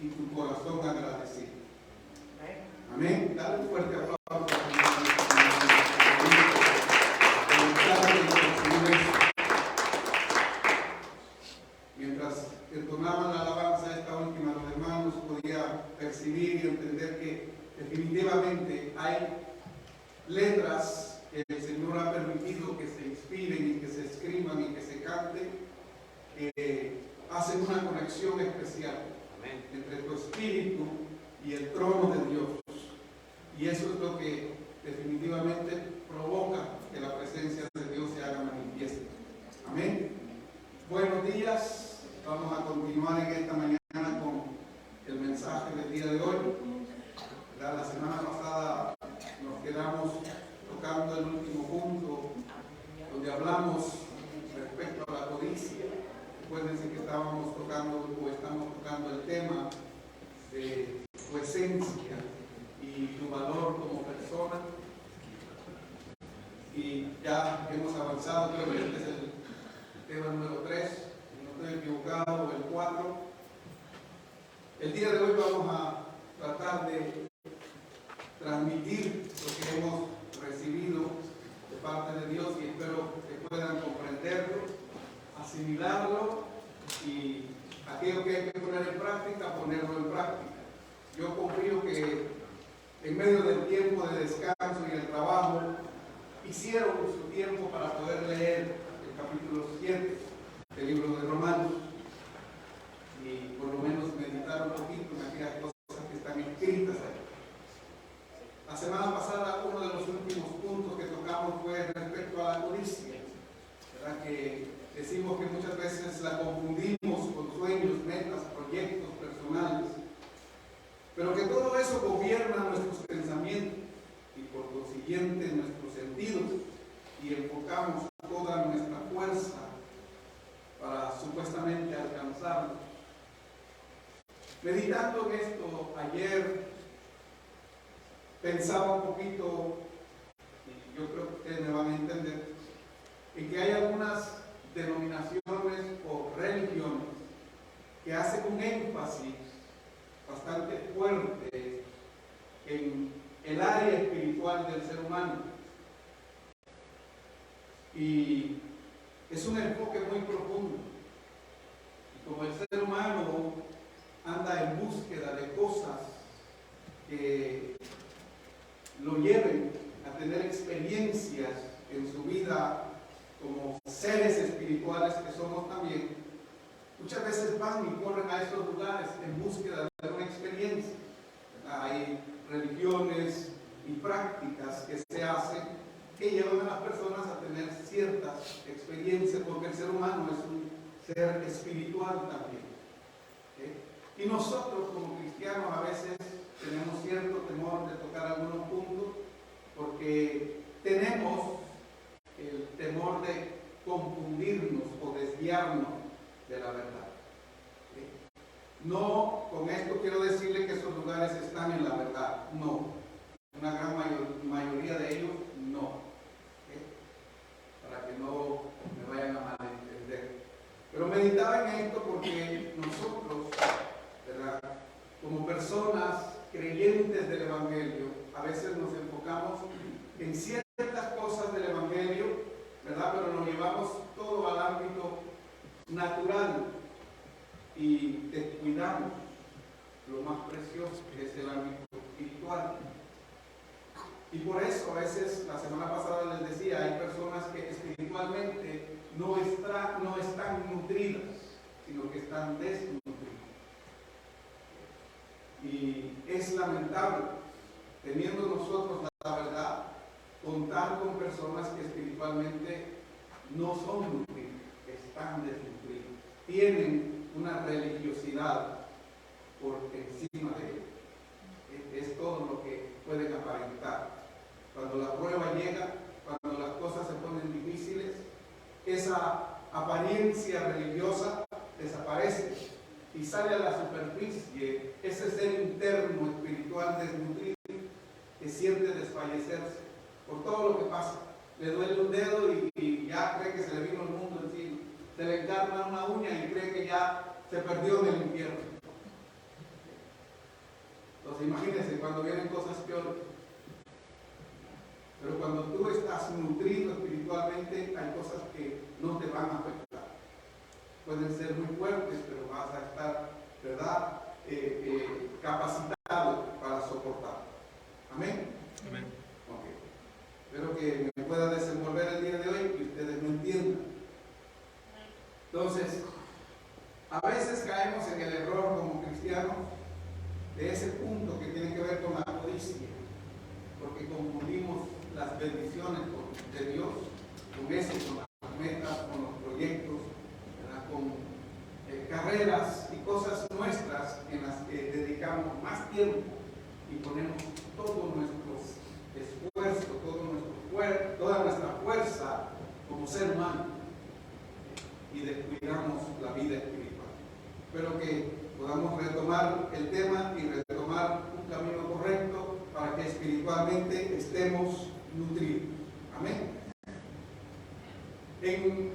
y tu corazón agradecido. Amén. Dale un fuerte aplauso. Mientras entonaban la alabanza esta última, los hermanos podían percibir y entender que definitivamente hay letras que el Señor ha permitido que se inspiren y que se escriban y que se canten, que hacen una conexión especial entre tu espíritu y el trono de Dios. Y eso es lo que definitivamente provoca que la presencia de Dios se haga manifiesta. Amén. Buenos días. Vamos a continuar en esta mañana con el mensaje del día de hoy. La semana pasada nos quedamos tocando el último punto, donde hablamos respecto a la codicia. Recuérdense que estamos tocando el tema de tu esencia y tu valor como persona. Y ya hemos avanzado, creo que este es el tema número 3, si no estoy equivocado, o el 4. El día de hoy vamos a tratar de transmitir lo que hemos recibido de parte de Dios y espero que puedan comprenderlo, asimilarlo y aquello que hay que poner en práctica, ponerlo en práctica. Yo confío que en medio del tiempo de descanso y el trabajo hicieron su tiempo para poder leer el capítulo 7 del libro de Romanos y por lo menos meditar un poquito en aquellas cosas que están escritas ahí. La semana pasada uno de los últimos puntos que tocamos fue respecto a la codicia, ¿verdad? Que decimos que muchas veces la confundimos con sueños, metas, proyectos personales, pero que todo eso gobierna nuestros pensamientos y por consiguiente nuestros sentidos y enfocamos toda nuestra fuerza para supuestamente alcanzarlo. Meditando en esto ayer, pensaba un poquito, y yo creo que ustedes me van a entender, en que hay algunas denominaciones o religiones que hacen un énfasis bastante fuerte en el área espiritual del ser humano. Y es un enfoque muy profundo. Y como el ser humano anda en búsqueda de cosas que lo lleven a tener experiencias en su vida como seres espirituales que somos también, muchas veces van y corren a estos lugares en búsqueda de una experiencia. Hay religiones y prácticas que se hacen que llevan a las personas a tener ciertas experiencias, porque el ser humano es un ser espiritual también. Y nosotros como cristianos a veces tenemos cierto temor de tocar algunos puntos porque tenemos el temor de confundirnos o desviarnos de la verdad. No, con esto quiero decirle que esos lugares están en la verdad. No. Una gran mayoría de ellos no. Para que no me vayan a malentender. Pero meditaba en esto porque nosotros, ¿verdad?, como personas creyentes del Evangelio, a veces nos enfocamos en ciertas cosas del Evangelio, ¿verdad?, pero lo llevamos todo al ámbito natural y descuidamos lo más precioso que es el ámbito espiritual. Y por eso a veces, la semana pasada les decía, hay personas que espiritualmente no están nutridas, sino que están desnutridas. Y es lamentable, teniendo nosotros la verdad, contar con personas que espiritualmente no son nutridas, que están desnutridas, tienen una religiosidad por encima de ellos. Es todo lo que pueden aparentar. Cuando la prueba llega, cuando las cosas se ponen difíciles, esa apariencia religiosa desaparece y sale a la superficie ese ser interno espiritual desnutrido que siente desfallecerse por todo lo que pasa. Le duele un dedo y ya cree que se le vino el mundo encima. Se le encarna una uña y cree que ya se perdió en el infierno. Entonces imagínense cuando vienen cosas peores. Pero cuando tú estás nutrido espiritualmente, hay cosas que no te van a afectar. Pueden ser muy fuertes, pero vas a estar, ¿verdad?, capacitado para soportar. Amén. Amén. Okay. Espero que me pueda desenvolver el día de hoy y ustedes me entiendan. Entonces, a veces caemos en el error como cristianos de ese punto que tiene que ver con la codicia, porque confundimos las bendiciones de Dios con eso, con las metas, con los proyectos, ¿verdad?, con carreras y cosas nuestras en las que dedicamos más tiempo y ponemos todo nuestro esfuerzo, toda nuestra fuerza como ser humano, y descuidamos la vida espiritual. Espero que podamos retomar el tema y retomar un camino correcto para que espiritualmente estemos nutridos. Amén. En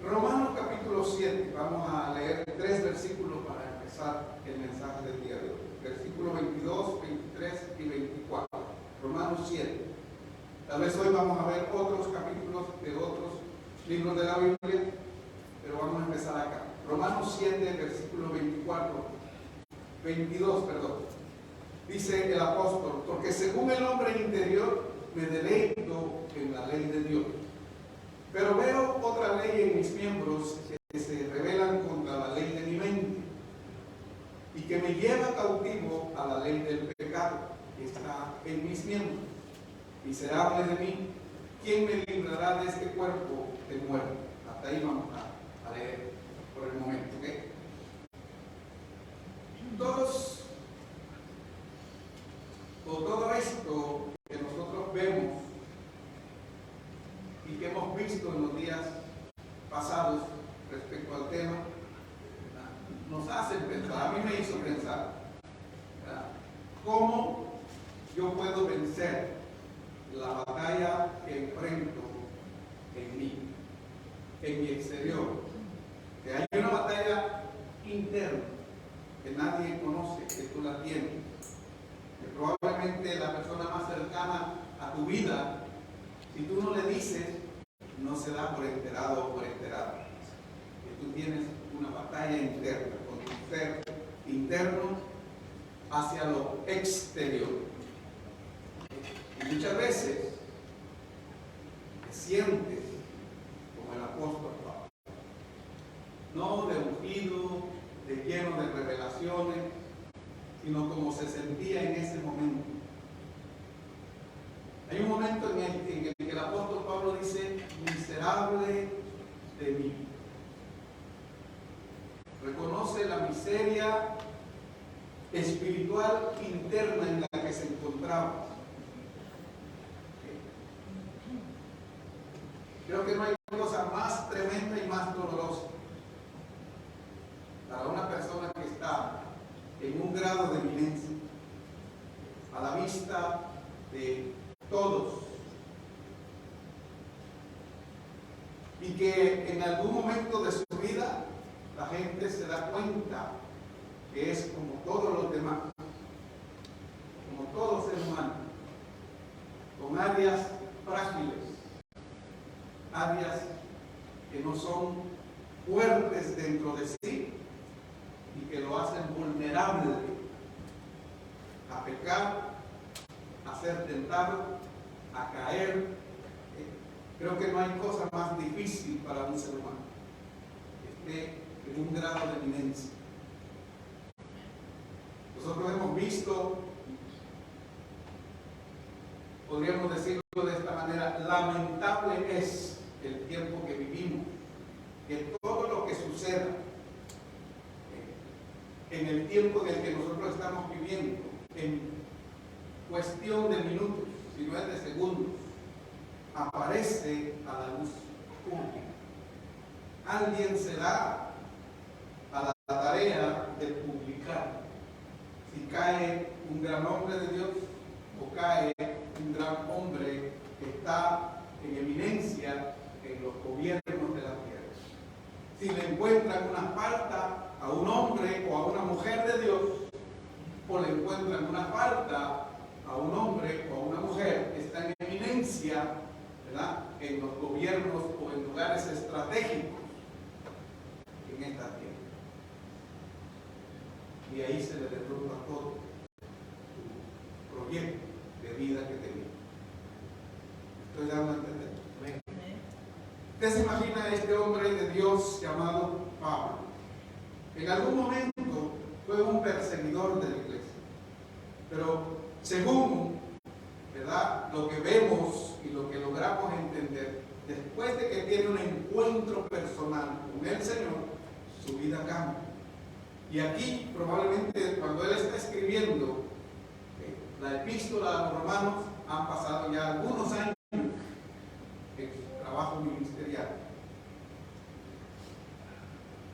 Romanos capítulo 7 vamos a leer 3 versículos para empezar el mensaje del día de hoy. Versículos 22, 23 y 24. Romanos 7. Tal vez hoy vamos a ver otros capítulos de otros libros de la Biblia, pero vamos a empezar acá. Romanos 7, versículo 22, dice el apóstol: porque según el hombre interior me deleito en la ley de Dios, pero veo otra ley en mis miembros que se rebelan contra la ley de mi mente y que me lleva cautivo a la ley del pecado que está en mis miembros. Miserable de mí, ¿quién me librará de este cuerpo de muerte? Hasta ahí vamos a leer por el momento, ¿ok? Todo esto que nosotros vemos y que hemos visto en los días pasados respecto al tema, nos hacen pensar, a mí me hizo pensar, ¿verdad?, cómo yo puedo vencer la batalla que enfrento en mí, en mi exterior. Que hay una batalla interna que nadie conoce, que tú la tienes, que probablemente la persona más cercana a tu vida, si tú no le dices, no se da por enterado o por enterada. Que tú tienes una batalla interna con tu ser interno hacia lo exterior. Y muchas veces te sientes como el apóstol Pablo, no de ungido, de lleno de revelaciones, sino como se sentía en ese momento. Hay un momento en el que el apóstol Pablo dice: miserable de mí. Reconoce la miseria espiritual interna en la que se encontraba. Creo que no hay cosa más tremenda y más dolorosa para una persona que está en un grado de eminencia, a la vista de todos, y que en algún momento de su vida la gente se da cuenta que es como todos los demás, como todo ser humano, con áreas frágiles, áreas que no son fuertes dentro de sí y que lo hacen vulnerable a pecar, a ser tentado, a caer. Creo que no hay cosa más difícil para un ser humano que esté en un grado de eminencia. Nosotros hemos visto, podríamos decirlo de esta manera, lamentable es el tiempo que vivimos, que todo lo que suceda en el tiempo en el que nosotros estamos viviendo, en cuestión de minutos, si no es de segundos, aparece a la luz pública. Alguien se da a la tarea de publicar si cae un gran hombre de Dios o cae un gran hombre que está en eminencia en los gobiernos de la tierra. Si le encuentran una falta a un hombre o a una mujer de Dios, o le encuentran una falta a un hombre o a una mujer que está en eminencia, ¿verdad?, en los gobiernos o en lugares estratégicos en esta tierra. Y ahí se le derrumba todo su proyecto de vida que tenía. ¿Estoy dando a entender? ¿Usted se imagina a este hombre de Dios llamado Pablo? En algún momento fue un perseguidor de la iglesia, pero según, ¿verdad?, lo que vemos y lo que logramos entender, después de que tiene un encuentro personal con el Señor, su vida cambia. Y aquí probablemente cuando él está escribiendo la epístola a los romanos, han pasado ya algunos años en su trabajo ministerial.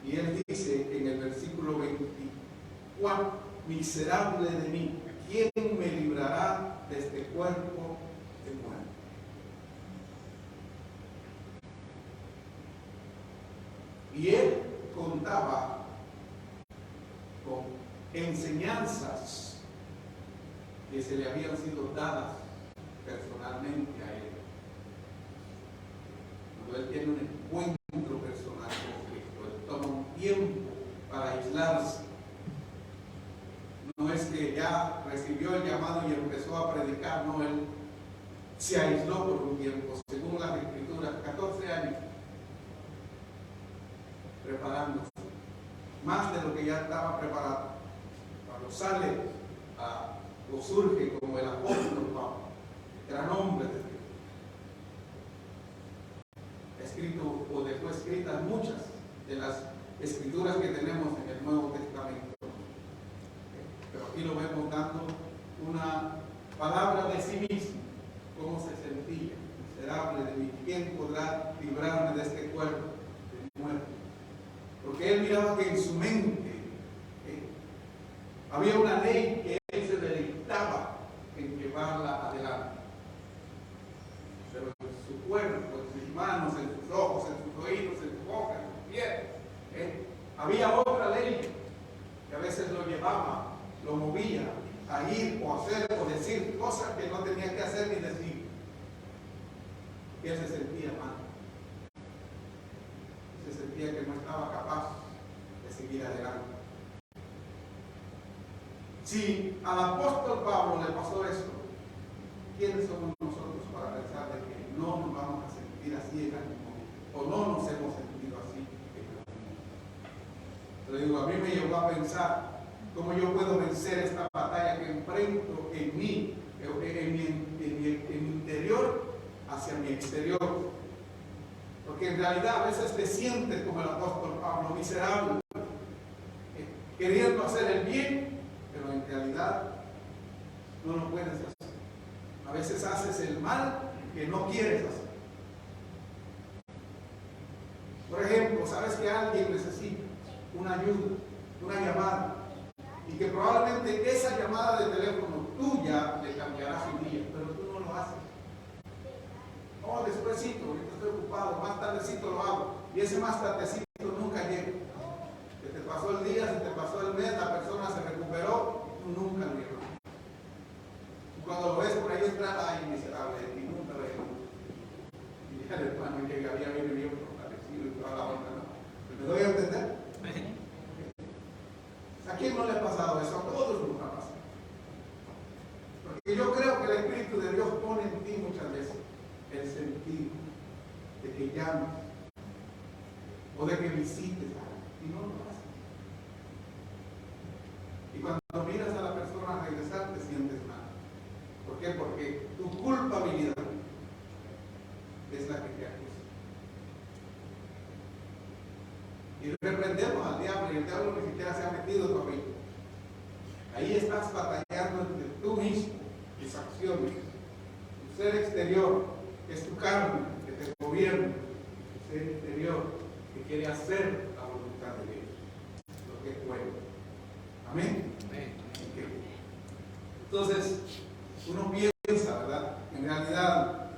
Y él dice en el versículo 24: miserable de mí, ¿quién me librará de este cuerpo de muerte? Y él contaba con enseñanzas que se le habían sido dadas personalmente a él. Cuando él tiene un encuentro personal con Cristo, él toma un tiempo para aislarse. No es que ya recibió el llamado y empezó a predicar, no, él se aisló por un tiempo, según las Escrituras, 14 años, preparándose, más de lo que ya estaba preparado. Cuando sale o surge como el apóstol Pablo, gran hombre de Dios, escrito o dejó escritas muchas de las escrituras que tenemos en el Nuevo Testamento. Pero aquí lo vemos dando una palabra de sí mismo, cómo se sentía: miserable de mí, ¿quién podrá librarme de este cuerpo de muerte? Porque él miraba que en su mente había una ley que él se deleitaba en llevarla adelante. Pero en su cuerpo, en sus manos, en sus ojos, en sus oídos, en su boca, en sus pies, había otra ley que a veces lo llevaba, lo movía a ir o hacer o decir cosas que no tenía que hacer ni decir. Y él se sentía mal. Se sentía que no estaba capaz de seguir adelante. Si al apóstol Pablo le pasó eso, ¿quiénes somos nosotros para pensar de que no nos vamos a sentir así en algún momento? O no nos hemos sentido así en algún momento. Te digo, a mí me llevó a pensar cómo yo puedo vencer esta batalla que enfrento en mí, en mi interior hacia mi exterior. Porque en realidad a veces te sientes como el apóstol Pablo, miserable, queriendo hacer el bien, pero en realidad no lo puedes hacer. A veces haces el mal que no quieres hacer. Por ejemplo, sabes que alguien necesita una ayuda, una llamada, y que probablemente esa llamada de teléfono tuya le cambiará su día, pero tú no lo haces. Oh, despuésito, ahorita estoy ocupado, más tardecito lo hago. Y ese más tardecito nunca llega. Se te pasó el día, se te pasó el mes, la persona se recuperó, tú nunca lo llevas. Y cuando lo ves por ahí entrar, ay, miserable de ti, nunca lo llevas. Y ya el hermano que había bien fortalecido y toda la onda, ¿no? ¿Me doy a entender? ¿A quién no le ha pasado eso? A todos nos ha pasado. Porque yo creo que el Espíritu de Dios pone en ti muchas veces el sentido de que llames o de que visites a alguien y no lo haces. Y cuando miras a la persona a regresar te sientes mal. ¿Por qué? Porque tu culpabilidad es la que te acusa. Y reprendemos al diablo, y el diablo ni siquiera se ha metido todavía. Ahí estás batallando entre tú mismo, tus acciones, tu ser exterior, que es tu carne, que te gobierna, tu ser interior, que quiere hacer la voluntad de Dios, lo que es bueno. Amén. Okay. Entonces, uno piensa, ¿verdad? En realidad,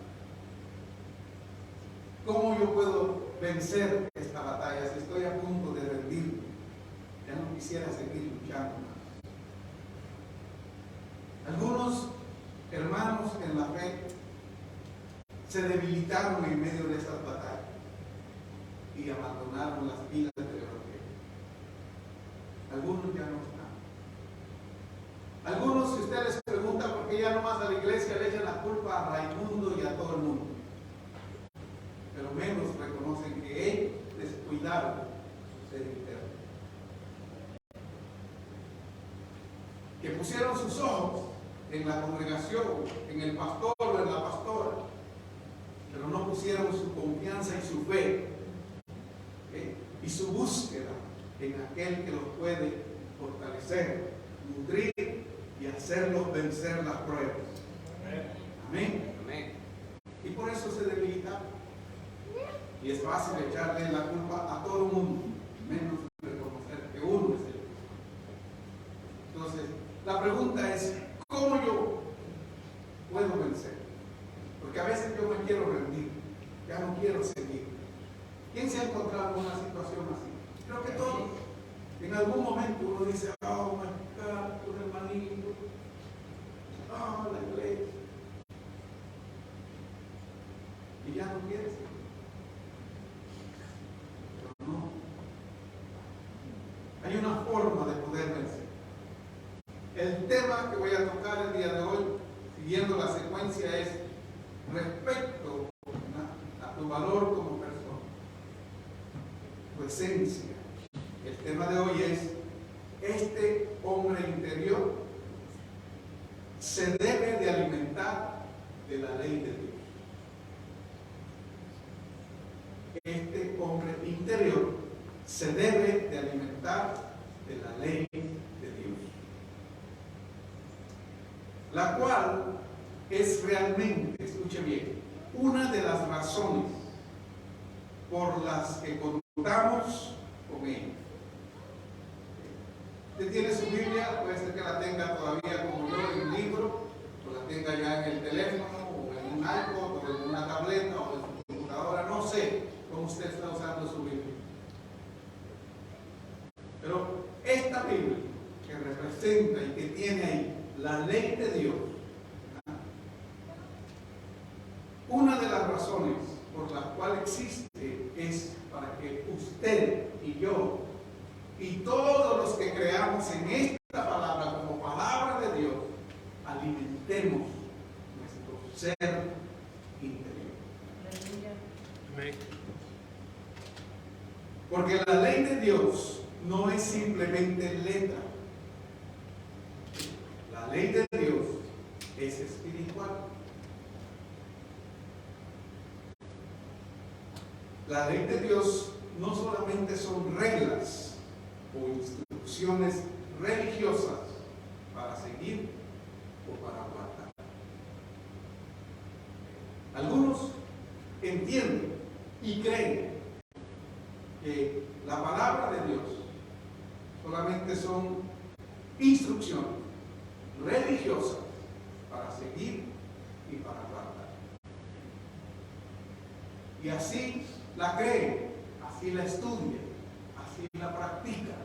¿cómo yo puedo vencer esta batalla si estoy a punto de rendirme? Ya no quisiera seguir luchando más. en la fe se debilitaron en medio de esas batallas y abandonaron las vidas del Evangelio. Algunos ya no están. Algunos, si usted les pregunta por qué ya no más a la iglesia, le echan la culpa a Raimundo y a todo el mundo. Pero menos reconocen que ellos descuidaron su ser interno. Que pusieron sus ojos en la congregación, en el pastor o en la pastora, pero no pusieron su confianza y su fe y su búsqueda en aquel que los puede fortalecer, nutrir y hacerlos vencer las pruebas. Amén. Amén. Y por eso se debilitaron. Y es fácil echarle la culpa a todo el mundo, menos reconocer que uno es el. Entonces, la pregunta es, ¿cómo yo puedo vencer? Porque a veces yo me quiero rendir, ya no quiero seguir. ¿Quién se ha encontrado en una situación así? Creo que todos. En algún momento uno dice, oh my God, un hermanito, oh, la iglesia. Y ya no quiere seguir. Pero no. Hay una forma de poder vencer. El tema que voy a tocar el día de hoy, siguiendo la secuencia, es respecto a tu valor como persona, tu esencia. El tema de hoy es: este hombre interior se debe de alimentar de la ley de Dios. Este hombre interior se debe de alimentar de la ley de Dios, la cual es realmente, escuche bien, una de las razones por las que contamos con ella. Usted tiene su Biblia, puede ser que la tenga todavía como yo en un libro, o la tenga ya en el teléfono, o en un iPod, o en una tableta, o en su computadora, no sé cómo usted está usando su Biblia. Pero esta Biblia que representa y que tiene ahí la ley de Dios, una de las razones por las cuales existe es para que usted y yo y todos los que creamos en esta palabra como palabra de Dios alimentemos nuestro ser interior. Porque la ley de Dios no es simplemente letra. La ley de Dios es espiritual. La ley de Dios no solamente son reglas o instrucciones religiosas para seguir o para guardar. Algunos entienden y creen que la palabra de Dios solamente son instrucciones religiosas para seguir y para guardar. Y así la creen, así la estudian, así la practican.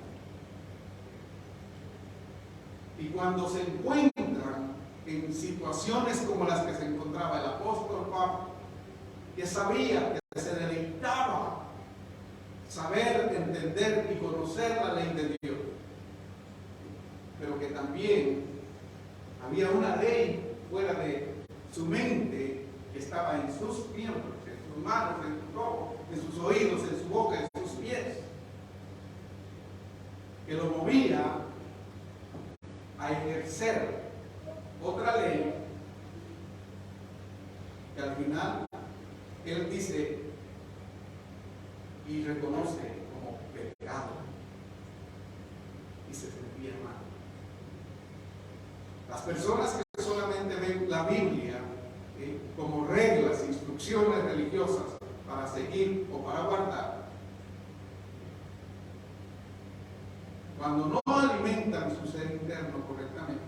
Y cuando se encuentran en situaciones como las que se encontraba el apóstol Pablo, que sabía, que se deleitaba saber, entender y conocer la ley de Dios, pero que también había una ley fuera de su mente que estaba en sus miembros, en sus manos, en sus ojos, en sus oídos, en su boca, en sus pies, que lo movía a ejercer otra ley que al final él dice y reconoce como pecado y se sentía mal. Las personas que solamente ven la Biblia como reglas, instrucciones religiosas para seguir o para guardar, cuando no alimentan su ser interno correctamente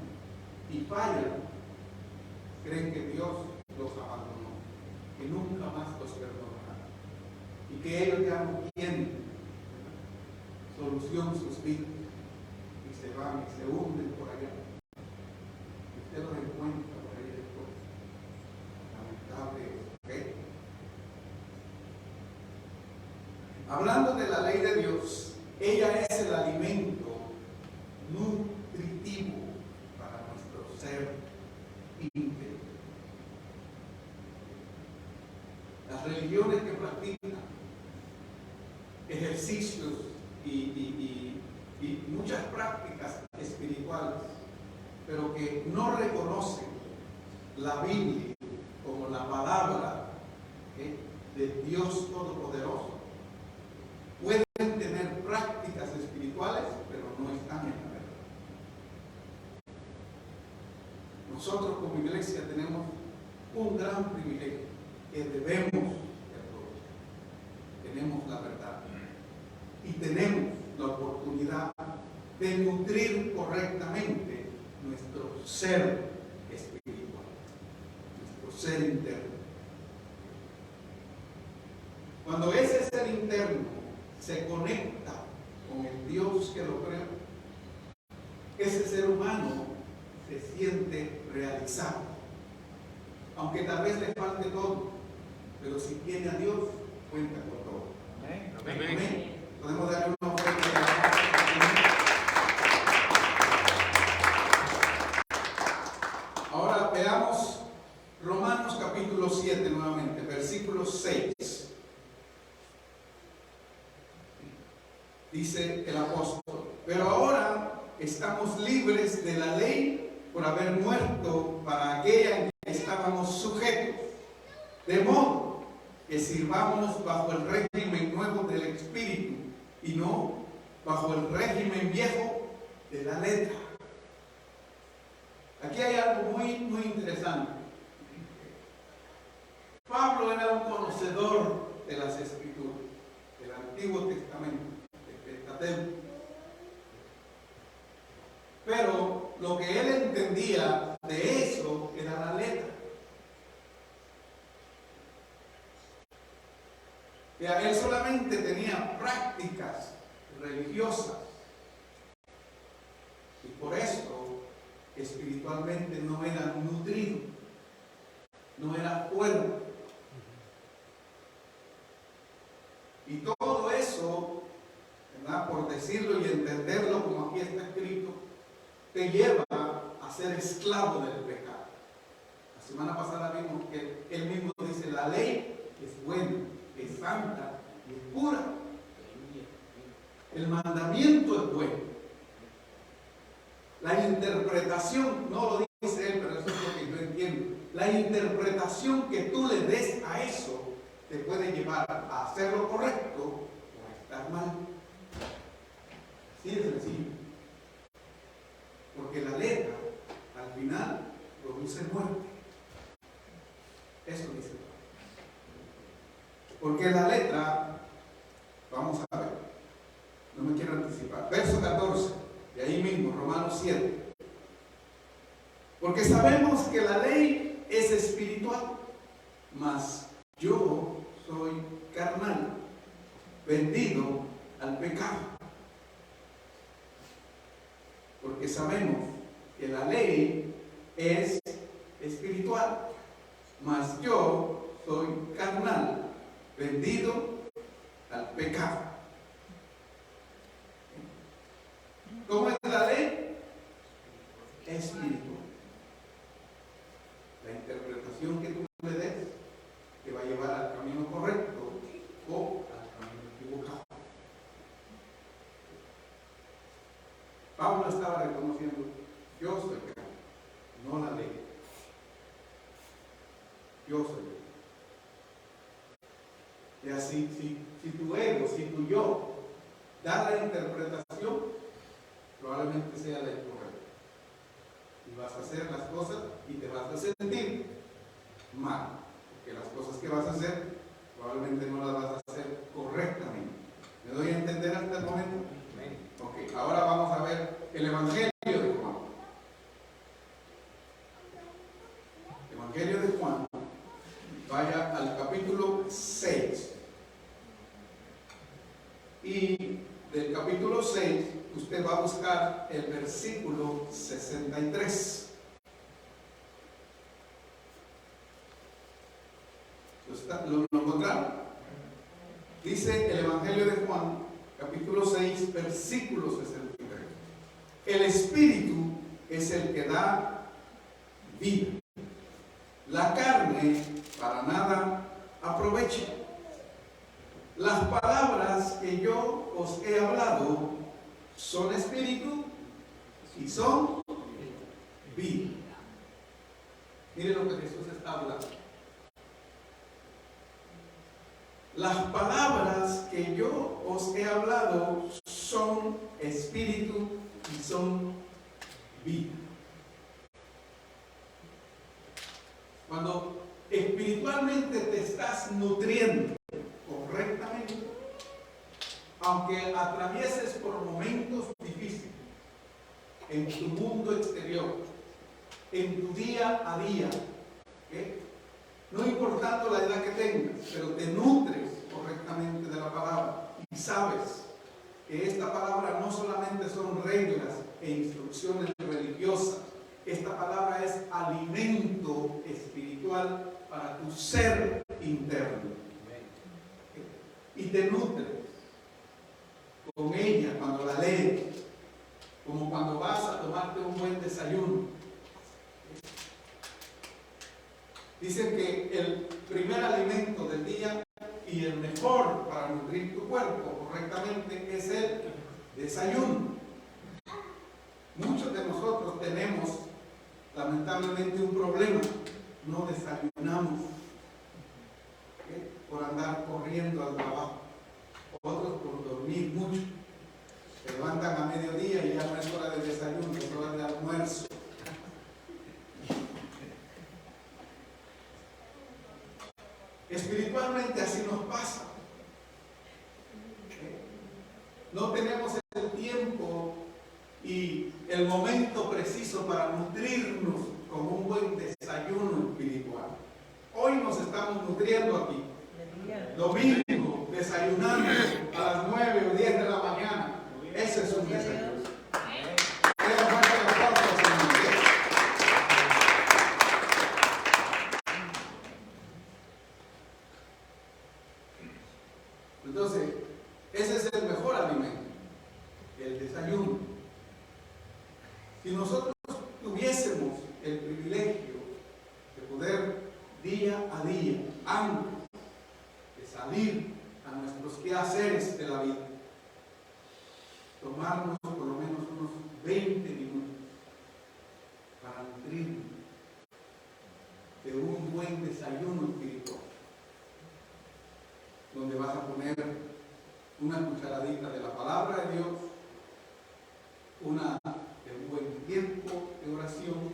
y fallan, creen que Dios los abandonó, que nunca más los perdonará y que ellos ya no tienen solución sus vidas y se van y se hunden por allá. Y usted los encuentra por ahí después, Hablando de la ley de Dios, ella es el alimento nutritivo para nuestro ser interior. Las religiones que practican ejercicios y muchas prácticas espirituales, pero que no reconocen la Biblia como la palabra de Dios Todopoderoso, pueden tener prácticas espirituales, pero no están en la verdad. Nosotros como iglesia tenemos un gran privilegio que debemos de aprovechar. Tenemos la verdad y tenemos la oportunidad de nutrir correctamente nuestro ser espiritual, nuestro ser interno. Cuando ese ser interno se conecta con el Dios que lo creó, ese ser humano se siente realizado, aunque tal vez le falte todo, pero si tiene a Dios, cuenta con todo. Amén. Amén. Amén. Podemos darle una oferta. Ahora veamos Romanos capítulo 7 nuevamente, versículo 6. Dice el apóstol: pero ahora estamos libres de la ley por haber muerto para aquella en que estábamos sujetos, de modo que sirvamos bajo el régimen nuevo del Espíritu y no bajo el régimen viejo de la letra. Aquí hay algo muy interesante. Pablo era un conocedor de las Escrituras, del Antiguo Testamento, del Pentateuco. Pero lo que él entendía de eso era la letra. Él solamente tenía prácticas religiosas y por eso espiritualmente no era nutrido, no era fuerte. Y todo eso, ¿verdad?, por decirlo y entenderlo como aquí está escrito, te lleva a ser esclavo del pecado. La semana pasada vimos que él mismo dice: la ley es buena, es santa y es pura. El mandamiento es bueno. La interpretación, no lo dice él, pero eso es lo que yo entiendo. La interpretación que tú le des a eso te puede llevar a hacer lo correcto o a estar mal. Así de sencillo. Porque la letra, al final, produce muerte. Eso dice. Porque la letra, vamos a ver, no me quiero anticipar. Verso 14, de ahí mismo, Romanos 7. Porque sabemos que la ley es espiritual, mas yo soy carnal, vendido al pecado. Porque sabemos que la ley es espiritual, mas yo soy carnal, vendido al pecado. ¿Cómo es la ley? Espiritual. La interpretación que tú le des te va a llevar al camino correcto o al camino equivocado. Pablo estaba reconociendo: yo soy pecado, no la ley. Yo soy yo. Y así, si tu ego, si tu yo da la interpretación, probablemente sea la incorrecta. Y vas a hacer las cosas y te vas a sentir mal, porque las cosas que vas a hacer probablemente no las vas a hacer correctamente. ¿Me doy a entender hasta el momento? Ok, ahora vamos a ver el Evangelio de Juan. Evangelio de Juan. Vaya al capítulo 6. Y del capítulo 6, usted va a buscar el versículo 63. ¿Lo encontraron? Dice el Evangelio de Juan, capítulo 6, versículo 63. El Espíritu es el que da vida. La carne para nada aprovecha. Las palabras que yo os he hablado son espíritu y son vida. Miren lo que Jesús está hablando. Las palabras que yo os he hablado son espíritu y son vida. Cuando espiritualmente te estás nutriendo correctamente, aunque atravieses por momentos difíciles en tu mundo exterior, en tu día a día, no importando la edad que tengas, pero te nutres correctamente de la palabra y sabes que esta palabra no solamente son reglas e instrucciones religiosas, esta palabra es alimento espiritual para tu ser interno. Y te nutres con ella cuando la lees, como cuando vas a tomarte un buen desayuno. Dicen que el primer alimento del día y el mejor para nutrir tu cuerpo correctamente es el desayuno. Muchos de nosotros tenemos lamentablemente un problema: no desayunamos por andar corriendo al trabajo, otros por dormir mucho, se levantan a mediodía y ya no es hora de desayuno, es hora de almuerzo. Espiritualmente así nos pasa. No tenemos el tiempo y el momento preciso para nutrirnos con un buen desayuno espiritual. Hoy nos estamos nutriendo aquí, domingo, desayunando a las 9 o 10 de la mañana. Ese es un desayuno. Entonces, ese es el mejor alimento, el desayuno. Si nosotros tuviésemos el privilegio de poder día a día, antes de salir a nuestros quehaceres de la vida, tomarnos por lo menos unos 20 minutos para nutrirnos de un buen desayuno espiritual, donde vas a poner una cucharadita de la palabra de Dios, un buen tiempo de oración,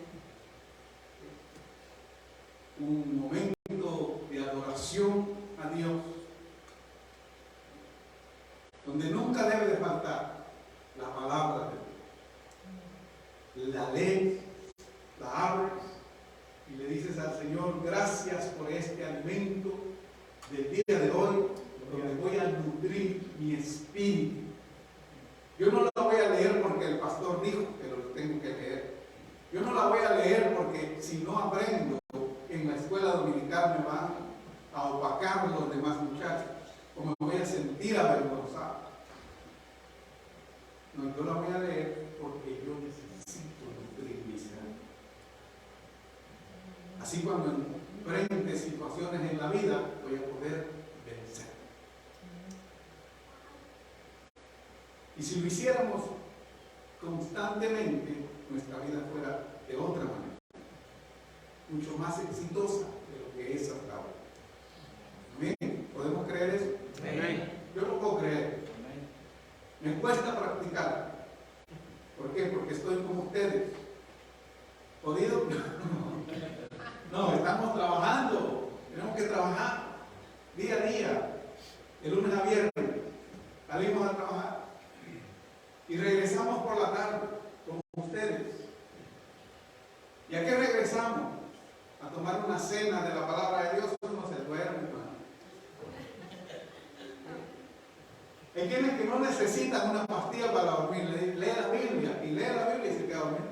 un momento de adoración a Dios, donde nunca debe de faltar la palabra de Dios. La lees, la abres y le dices al Señor: gracias por este alimento del día de hoy, donde voy a nutrir mi espíritu. Yo no la voy a leer porque el pastor dijo que lo tengo que leer. Yo no la voy a leer porque si no aprendo en la escuela dominical me van a opacar los demás muchachos o me voy a sentir avergonzado. No, yo la voy a leer porque yo necesito nutrir mi ser. Así cuando enfrente situaciones en la vida voy a poder vencer. Y si lo hiciéramos constantemente, nuestra vida fuera de otra manera, mucho más exitosa de lo que es hasta ahora. ¿Amén? ¿Podemos creer eso? Amén. Yo lo puedo creer. Me cuesta practicar. ¿Por qué? Porque estoy como ustedes. ¿Podido? No, estamos trabajando. Tenemos que trabajar día a día, de lunes a viernes. Salimos a trabajar y regresamos por la tarde, como ustedes. ¿Y a qué regresamos? A tomar una cena de la palabra de Dios. Uno se duerme, hermano. Hay quienes que no necesitan una pastilla para dormir. Lee la Biblia y se queda dormido.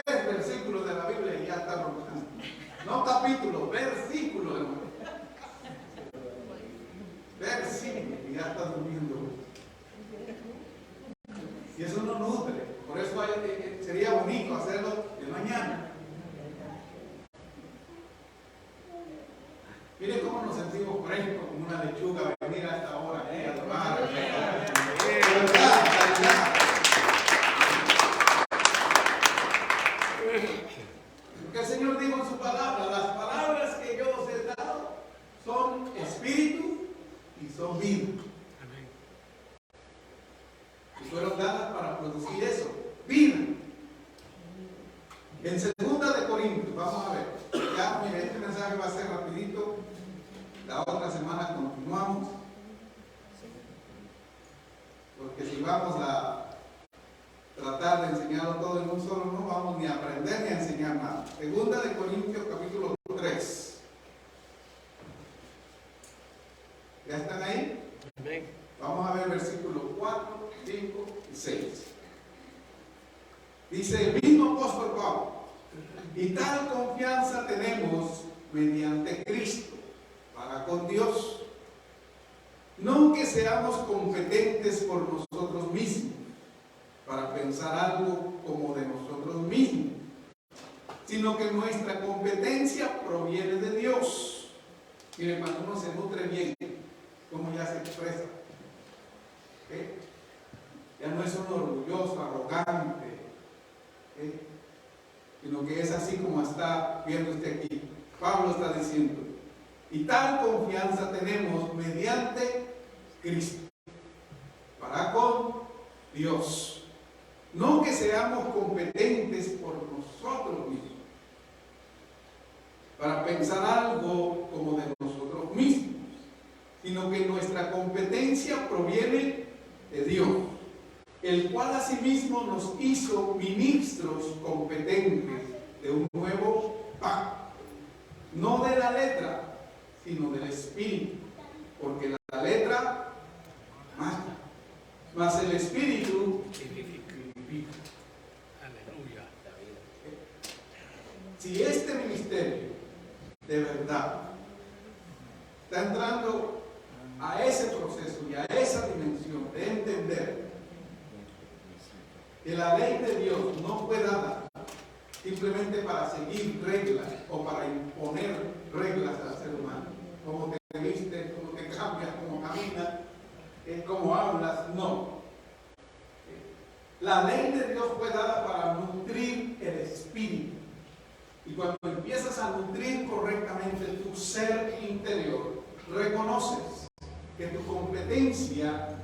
3 versículos de la Biblia y ya está roncando. No capítulos, versículos, hermano. ya está durmiendo. Y eso no nutre. Por eso sería bonito hacerlo de mañana. Miren cómo nos sentimos frescos como una lechuga venir a esta hora aquí a tomar. Porque el Señor dijo en su palabra, las palabras que yo os he dado son espíritu y son vida. Y fueron dadas para producir eso, vida. En 2 de Corintios, vamos a ver. Ya, mire, este mensaje va a ser rapidito. La otra semana continuamos. Porque si vamos a tratar de enseñarlo todo en un solo, no vamos ni a aprender ni a enseñar nada. 2 de Corintios, capítulo 3. ¿Ya están ahí? Amén. Vamos a ver versículos 4, 5 y 6. Dice el mismo apóstol Pablo: y tal confianza tenemos mediante Cristo para con Dios, no que seamos competentes por nosotros mismos para pensar algo como de nosotros mismos, sino que nuestra competencia proviene de Dios. Miren, cuando uno se nutre bien, como ya se expresa, ¿eh? Ya no es uno orgulloso, arrogante, ¿eh? Sino que es así como está viendo usted aquí. Pablo está diciendo: y tal confianza tenemos mediante Cristo para con Dios, no que seamos competentes por nosotros mismos para pensar algo como de nosotros mismos, sino que nuestra competencia proviene de Dios, el cual asimismo nos hizo ministros competentes de un nuevo pacto, no de la letra, sino del Espíritu, porque la letra mata, mas el Espíritu vivifica. Aleluya. Si este ministerio de verdad está entrando a ese proceso y a esa dimensión de entender que la ley de Dios no fue dada simplemente para seguir reglas o para imponer reglas al ser humano, como te vistes, como te cambias, como caminas, como hablas, no. La ley de Dios fue dada para nutrir el espíritu. Y cuando empiezas a nutrir correctamente tu ser interior, reconoces que tu competencia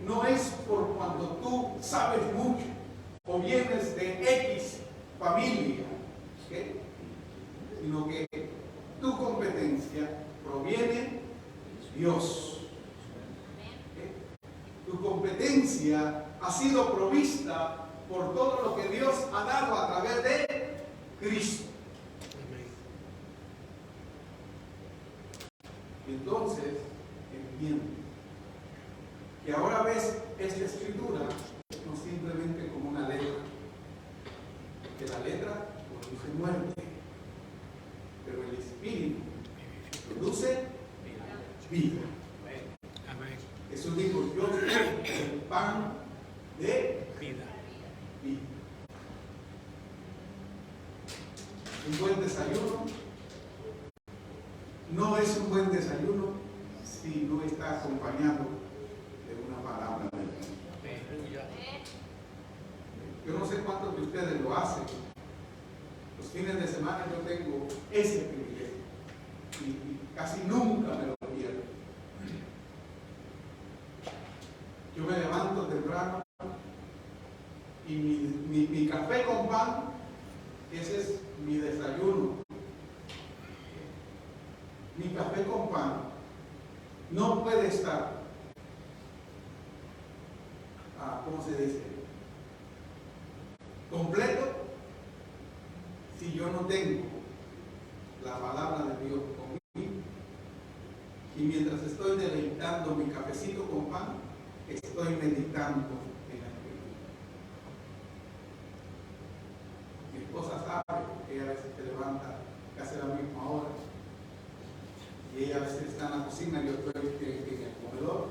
no es por cuando tú sabes mucho o vienes de X familia, sino que tu competencia proviene de Dios. Tu competencia ha sido provista por todo lo que Dios ha dado a través de Cristo. Entonces, entiende que ahora ves esta escritura no simplemente como una letra, que la letra produce muerte, pero el Espíritu produce vida. Jesús dijo: yo soy el pan de vida. Un buen desayuno no es un buen desayuno si no está acompañado de una palabra de Dios. Yo no sé cuántos de ustedes lo hacen. Los fines de semana yo tengo ese privilegio y casi nunca me lo pierdo. Yo me levanto temprano y mi café con pan, ese es mi desayuno. Mi café con pan no puede estar, ¿cómo se dice?, completo si yo no tengo la palabra de Dios conmigo. Y mientras estoy deleitando mi cafecito con pan, estoy meditando en la Escritura. Mi esposa sabe, ella a veces se levanta casi a la misma hora. Y ella a veces está en la cocina y yo estoy en el comedor.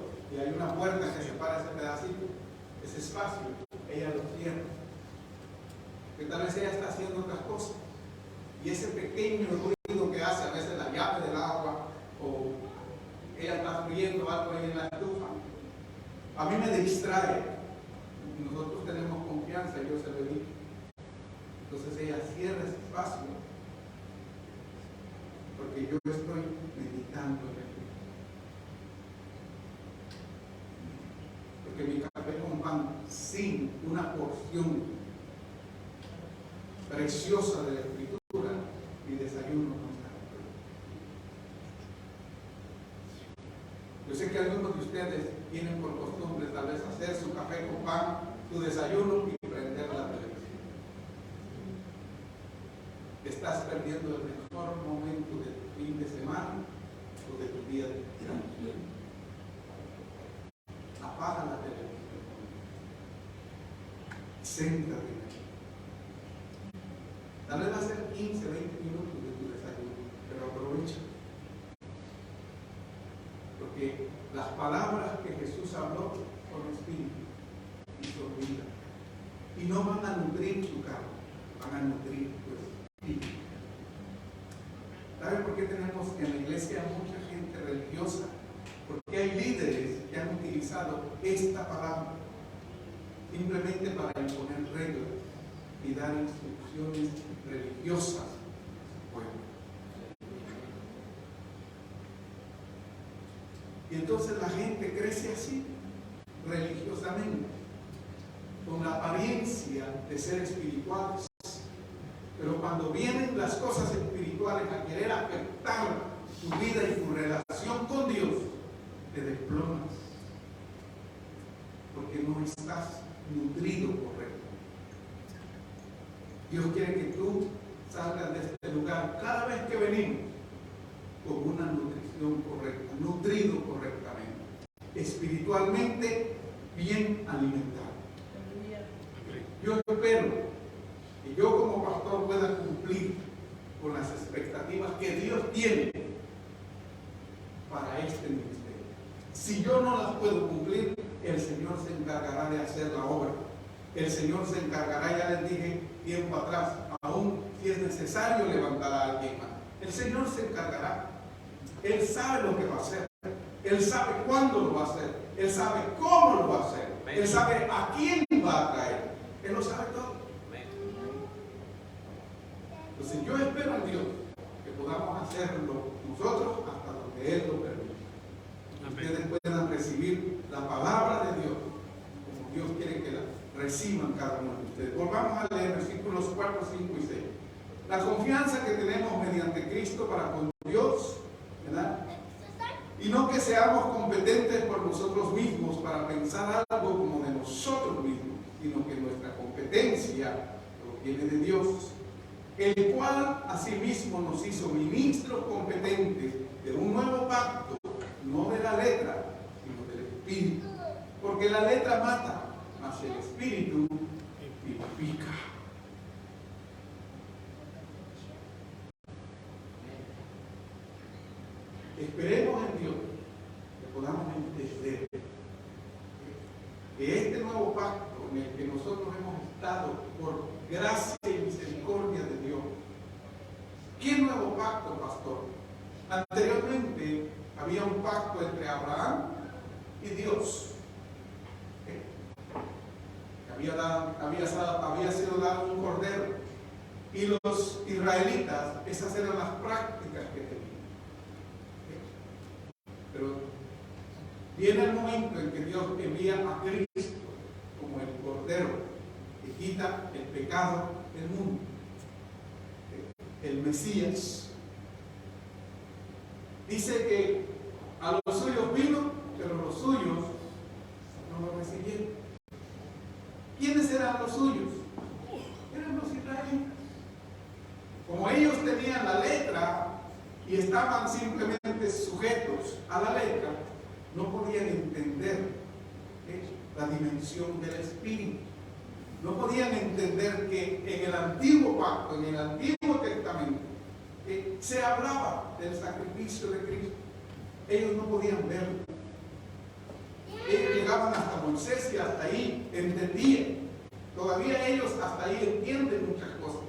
ese espacio, ella lo cierra. Que tal vez ella está haciendo otras cosas. Y ese pequeño ruido que hace a veces la llave del agua, o ella está friendo algo ahí en la estufa, a mí me distrae. Nosotros tenemos confianza, yo se lo he dicho. Entonces ella cierra ese espacio, porque yo estoy meditando en él. Porque mi café con pan, sin una porción preciosa de la escritura, mi desayuno no está. Yo sé que algunos de ustedes tienen por costumbre tal vez hacer su café con pan, su desayuno y prender la televisión. Estás perdiendo el mejor momento de tu fin de semana o de tu día de descanso. Apaga la televisión. Céntrate. Tal vez va a ser 15, 20 minutos de tu desayuno, pero aprovecha. Porque las palabras que Jesús habló son espíritu y son vida. Y no van a nutrir tu carne, van a nutrir tu espíritu. ¿Saben por qué tenemos en la iglesia mucha gente religiosa? Porque hay líderes que han utilizado esta palabra simplemente para imponer reglas y dar instrucciones religiosas al pueblo. Y entonces la gente crece así, religiosamente, con la apariencia de ser espirituales. Pero cuando vienen las cosas espirituales a querer afectar tu vida y tu relación con Dios, te desplomas. Porque no estás nutrido correctamente. Dios quiere que tú salgas de este lugar cada vez que venimos con una nutrición correcta, nutrido correctamente, espiritualmente bien alimentado. Yo espero que yo como pastor pueda cumplir con las expectativas que Dios tiene para este ministerio. Si yo no las puedo cumplir, el Señor se encargará de hacer la obra. El Señor se encargará, ya les dije tiempo atrás, aún si es necesario levantar a alguien más. El Señor se encargará. Él sabe lo que va a hacer. Él sabe cuándo lo va a hacer. Él sabe cómo lo va a hacer. Él sabe a quién va a traer. Él lo sabe todo. Entonces yo espero en Dios que podamos hacerlo nosotros hasta donde Él lo permita. Ustedes puedan recibir la palabra de Dios como Dios quiere que la reciban cada uno de ustedes. Volvamos a leer versículos 4, 5 y 6. La confianza que tenemos mediante Cristo para con Dios, ¿verdad? Y no que seamos competentes por nosotros mismos para pensar algo como de nosotros mismos, sino que nuestra competencia proviene de Dios, el cual asimismo nos hizo ministros competentes de un nuevo pacto, no de la letra, sino del Espíritu. Porque la letra mata, mas el Espíritu vivifica. Esperemos en Dios que podamos entender que este nuevo pacto en el que nosotros hemos estado por gracia y misericordia de Dios. ¿Qué nuevo pacto, pastor? Anteriormente había un pacto entre Abraham y Dios. Había sido dado un cordero. Y los israelitas, esas eran las prácticas que tenían. Pero viene el momento en que Dios envía a Cristo como el cordero que quita el pecado del mundo. El Mesías. Dice que a los suyos vino, pero los suyos no lo recibieron. ¿Quiénes eran los suyos? Eran los israelitas. Como ellos tenían la letra y estaban simplemente sujetos a la letra, no podían entender la dimensión del Espíritu. No podían entender que en el antiguo pacto, en el Antiguo Testamento, se hablaba del sacrificio de Cristo. Ellos no podían verlo. Ellos llegaban hasta Moisés sé si hasta ahí entendían. Todavía ellos hasta ahí entienden muchas cosas.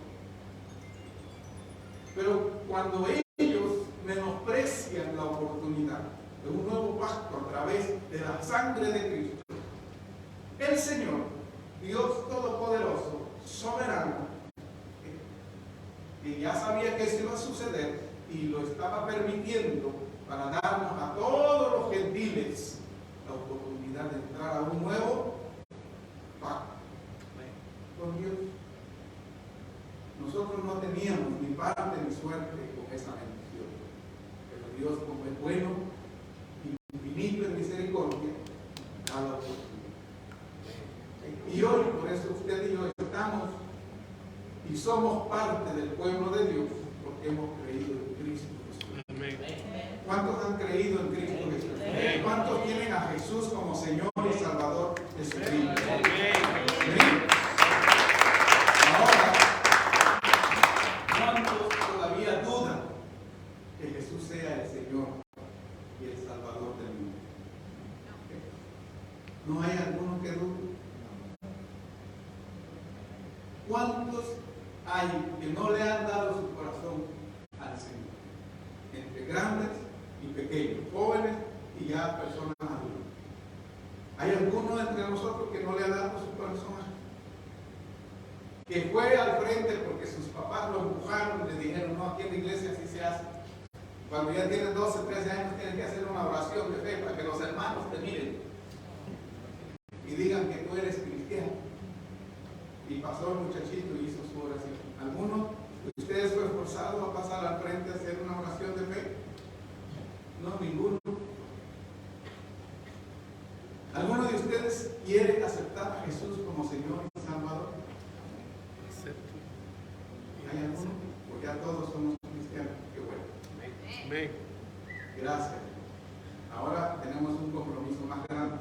Pero cuando ellos menosprecian la oportunidad de un nuevo pacto a través de la sangre de Cristo, el Señor, Dios Todopoderoso, soberano, que ya sabía que eso iba a suceder y lo estaba permitiendo para darnos a todos los gentiles la oportunidad de entrar a un nuevo pacto con Dios. Nosotros no teníamos ni parte ni suerte con esa bendición, pero Dios, como es bueno, infinito en misericordia, da la oportunidad. Y hoy, por eso usted y yo estamos y somos parte del pueblo de Dios, porque hemos creído en Cristo Jesús. Amén. ¿Cuántos han creído en Cristo Jesús? Amén. ¿Cuántos tienen a Jesús como Señor y Salvador de su vida? Amén. Ahora, ¿cuántos todavía dudan que Jesús sea el Señor y el Salvador del mundo? ¿No hay alguno que dude? ¿Cuántos hay que no le han dado su corazón al Señor? Entre grandes y pequeños, jóvenes y ya personas adultas. ¿Hay alguno entre nosotros que no le ha dado su corazón a Jesús? Que fue al frente porque sus papás lo empujaron y le dijeron, no, aquí en la iglesia así se hace. Cuando ya tienes 12, 13 años tienes que hacer una oración de fe para que los hermanos te miren y digan que tú eres cristiano. Y pasó el muchachito y hizo su oración. ¿Alguno de ustedes fue forzado a pasar al frente a hacer una oración de fe? No, ninguno. ¿Alguno de ustedes quiere aceptar a Jesús como Señor y Salvador? ¿Hay alguno? Pues ya todos somos cristianos. Qué bueno. Amén. Gracias. Ahora tenemos un compromiso más grande.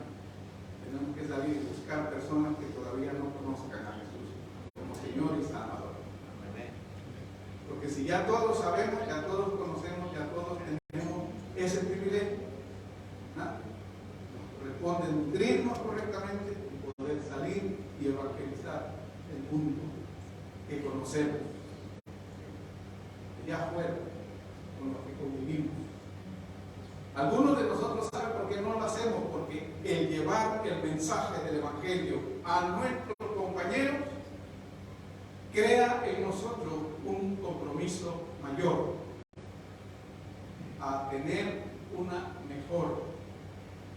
Tenemos que salir y buscar personas que todavía no conozcan a Jesús como Señor y Salvador. Porque si ya todos sabemos, ya todos conocemos, ya todos tenemos ese privilegio, ¿no? Nos corresponde nutrirnos correctamente y poder salir y evangelizar el mundo que conocemos, allá afuera, con los que convivimos. Algunos de nosotros saben por qué no lo hacemos, porque el llevar el mensaje del Evangelio a nuestros compañeros crea en nosotros un compromiso mayor a tener una mejor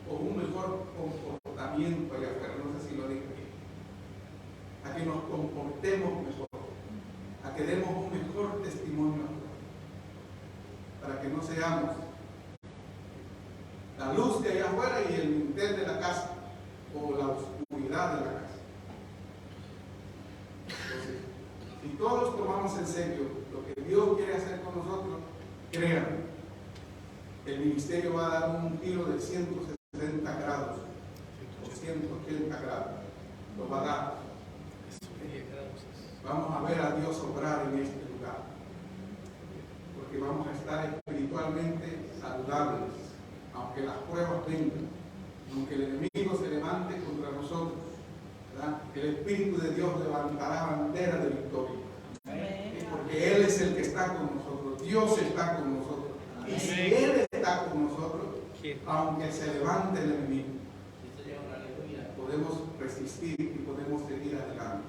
o un mejor comportamiento allá afuera, no sé si lo dije bien, a que nos comportemos mejor, a que demos un mejor testimonio para que no seamos la luz de allá afuera y el dintel de la casa o la oscuridad de la casa. Entonces, si todos tomamos en serio lo que Dios quiere hacer con nosotros, créanme, el ministerio va a dar un giro de 160 grados o 180 grados. Lo va a dar. Vamos a ver a Dios obrar en este lugar, porque vamos a estar espiritualmente saludables. Aunque las pruebas vengan, aunque el enemigo se levante contra nosotros, ¿verdad? El Espíritu de Dios levantará bandera de victoria. Porque Él es el que está con nosotros, Dios está con nosotros. Y si Él está con nosotros, aunque se levante el enemigo, podemos resistir y podemos seguir adelante.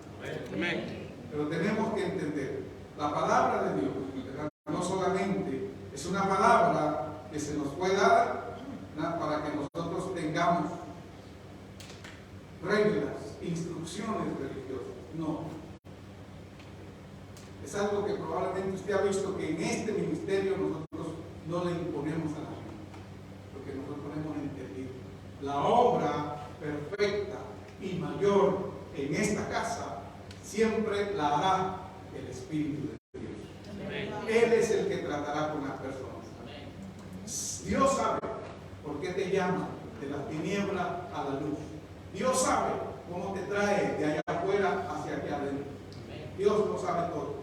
Pero tenemos que entender, la palabra de Dios, ¿verdad? No solamente es una palabra que se nos fue dada para que nosotros tengamos reglas, instrucciones religiosas. No. Es algo que probablemente usted ha visto que en este ministerio nosotros no le imponemos a la gente, porque nosotros hemos entendido. La obra perfecta y mayor en esta casa siempre la hará el Espíritu de Dios. Amén. Él es el que tratará con las personas. Dios sabe por qué te llama de las tinieblas a la luz. Dios sabe cómo te trae de allá afuera hacia aquí adentro. Dios lo sabe todo.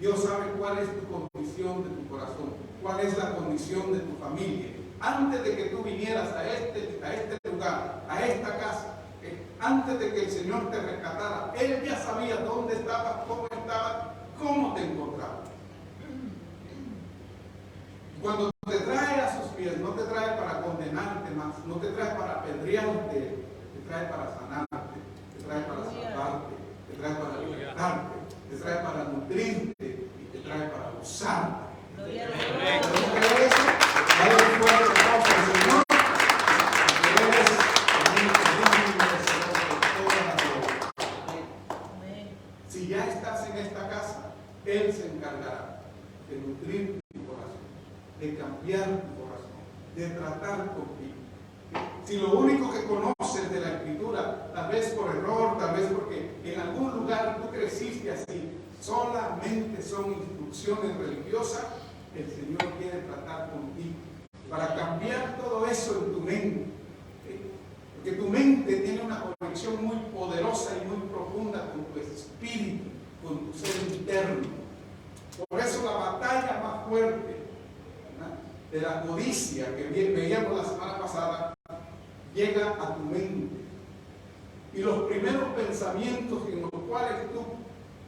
Dios sabe cuál es tu condición de tu corazón, cuál es la condición de tu familia. Antes de que tú vinieras a este lugar, a esta casa, antes de que el Señor te rescatara, Él ya sabía dónde estabas, cómo te encontraba. Cuando te trae a sus pies, no te trae para condenarte más, no te trae para apedrearte, te trae para sanarte, te trae para salvarte, te trae para libertarte, te trae para nutrirte y te trae para usarte. ¿No crees eso? Dale un fuerte aplauso al Señor. Si ya estás en esta casa, Él se encargará de nutrir tu corazón, de cambiar tu corazón, de tratar contigo. Si lo único que conoces de la Escritura, tal vez por error, tal vez porque en algún lugar tú creciste así, solamente son instrucciones religiosas, el Señor quiere tratar contigo para cambiar todo eso en tu mente. Porque tu mente tiene una conexión muy poderosa y muy profunda con tu espíritu, con tu ser interno. Por eso la batalla más fuerte, ¿verdad?, de la codicia que veíamos la semana pasada, llega a tu mente. Y los primeros pensamientos en los cuales tú,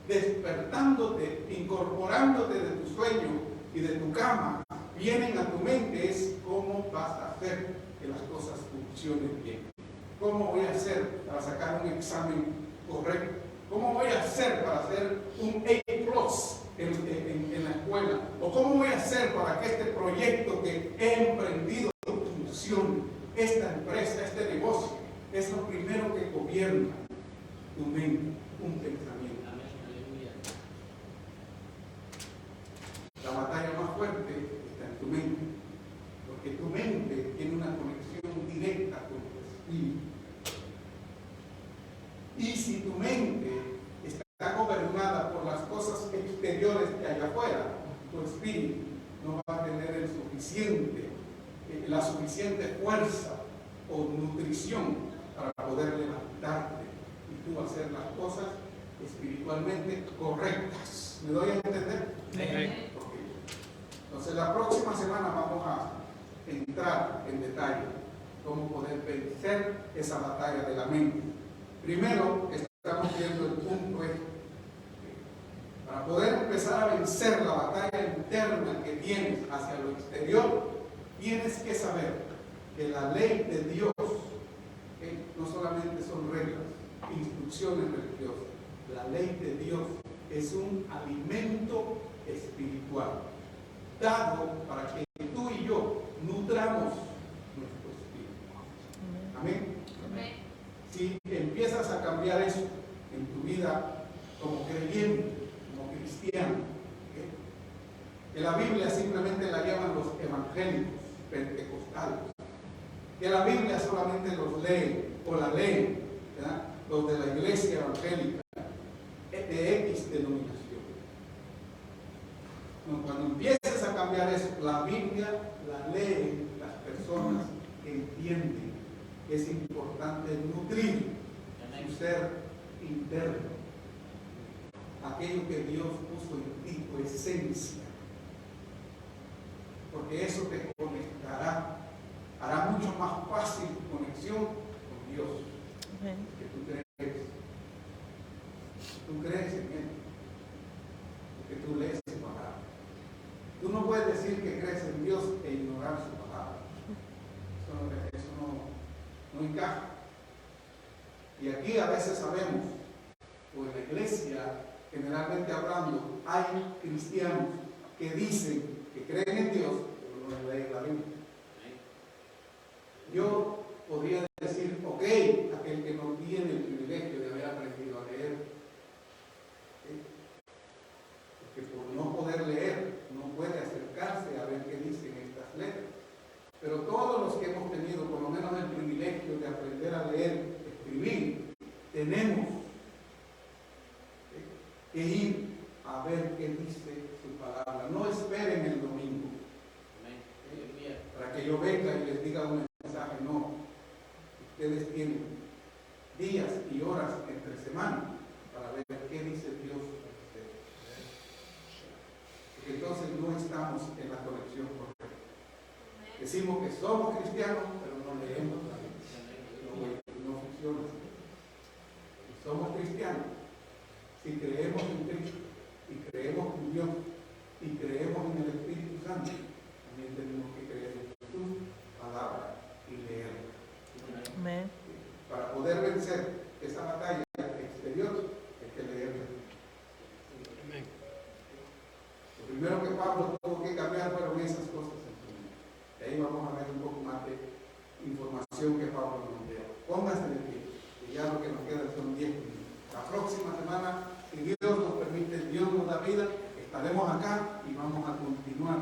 despertándote, incorporándote de tu sueño y de tu cama, vienen a tu mente es cómo vas a hacer que las cosas funcionen bien. ¿Cómo voy a hacer para sacar un examen correcto? ¿Cómo voy a hacer para hacer un A+ en la escuela? ¿O cómo voy a hacer para que este proyecto que he emprendido funcione? Esta empresa, este negocio, es lo primero que gobierna tu mente, un pensamiento. La batalla más fuerte está en tu mente, porque tu mente tiene una conexión directa con tu espíritu. Y si tu mente está gobernada por las cosas exteriores que hay afuera, tu espíritu no va a tener la suficiente fuerza o nutrición para poder levantarte y tú hacer las cosas espiritualmente correctas. ¿Me doy a entender? Sí. Okay. Entonces la próxima semana vamos a entrar en detalle cómo poder vencer esa batalla de la mente. Primero, estamos viendo el punto para poder empezar a vencer la batalla interna que tienes hacia lo exterior, tienes que saber que la ley de Dios no solamente son reglas, instrucciones religiosas. La ley de Dios es un alimento espiritual dado para que tú y yo nutramos nuestro espíritu. Amén. Amén. Si empiezas a cambiar eso en tu vida como creyente, como cristiano, que la Biblia simplemente la llaman los evangélicos pentecostales, que la Biblia solamente los leen o la leen, ¿verdad?, los de la iglesia evangélica de X denominación. Cuando empieces a cambiar eso, la Biblia la leen las personas que entienden que es importante nutrir su ser interno, aquello que Dios puso en ti, tu esencia, porque eso te conectará, hará mucho más fácil tu conexión con Dios. Que tú crees. Tú crees en Él, porque tú lees su palabra. Tú no puedes decir que crees en Dios e ignorar su palabra. Eso no encaja. Y aquí a veces sabemos, o en la iglesia, generalmente hablando, hay cristianos que dicen que creen en Dios, pero no leen la Biblia. Yo podría decir, ok, aquel que no tiene el privilegio de haber aprendido a leer, porque por no poder leer, no puede acercarse a ver qué dicen estas letras. Pero todos los que hemos tenido por lo menos el privilegio de aprender a leer, escribir, tenemos que ir a ver qué dice su palabra. No esperen el domingo para que yo venga y les diga un mensaje. No, ustedes tienen días y horas entre semana para ver qué dice Dios a ustedes. Porque entonces no estamos en la conexión correcta. Decimos que somos cristianos, pero no leemos la Biblia. No funciona. primero que Pablo tuvo que cambiar fueron esas cosas. Y ahí vamos a ver un poco más de información que Pablo nos dio. Pónganse de pie, que ya lo que nos queda son 10 minutos. La próxima semana, si Dios nos permite, Dios nos da vida, estaremos acá y vamos a continuar